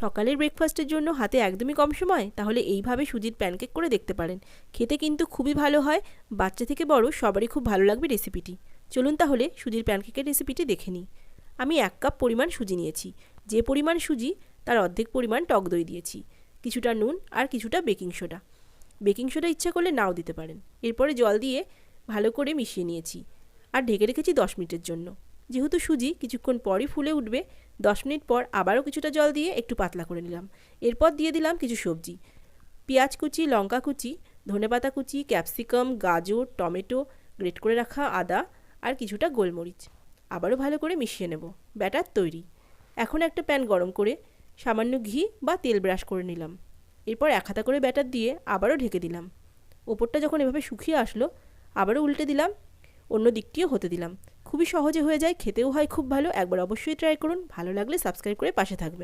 সকালের ব্রেকফাস্টের জন্য হাতে একদমই কম সময়, তাহলে এইভাবে সুজির প্যানকেক করে দেখতে পারেন। খেতে কিন্তু খুবই ভালো হয়, বাচ্চা থেকে বড় সবারই খুব ভালো লাগবে রেসিপিটি। চলুন তাহলে সুজির প্যানকেকের রেসিপিটি দেখে নিই। আমি 1 কাপ পরিমাণ সুজি নিয়েছি। যে পরিমাণ সুজি তার অর্ধেক পরিমাণ টক দই দিয়েছি, কিছুটা নুন আর কিছুটা বেকিং সোডা। বেকিং সোডা ইচ্ছা করলে নাও দিতে পারেন। এরপরে জল দিয়ে ভালো করে মিশিয়ে নিয়েছি আর ঢেকে রেখেছি 10 মিনিটের জন্য। যেহেতু সুজি কিছুক্ষণ পরই ফুলে উঠবে, 10 মিনিট পর আবারও কিছুটা জল দিয়ে একটু পাতলা করে নিলাম। এরপর দিয়ে দিলাম কিছু সবজি, পেঁয়াজ কুচি, লঙ্কা কুচি, ধনেপাতা কুচি, ক্যাপসিকাম, গাজর, টমেটো, গ্রেট করে রাখা আদা আর কিছুটা গোলমরিচ। আবারও ভালো করে মিশিয়ে নেব। ব্যাটার তৈরি। এখন একটা প্যান গরম করে সামান্য ঘি বা তেল ব্রাশ করে নিলাম। এরপর 1 হাতা করে ব্যাটার দিয়ে আবারও ঢেকে দিলাম। ওপরটা যখন এভাবে শুকিয়ে আসলো, আবারও উল্টে দিলাম, অন্য দিকটিও হতে দিলাম। খুবই সহজে হয়ে যায়, খেতেও হয় খুব ভালো। একবার অবশ্যই ট্রাই করুন। ভালো লাগলে সাবস্ক্রাইব করে পাশে থাকবেন।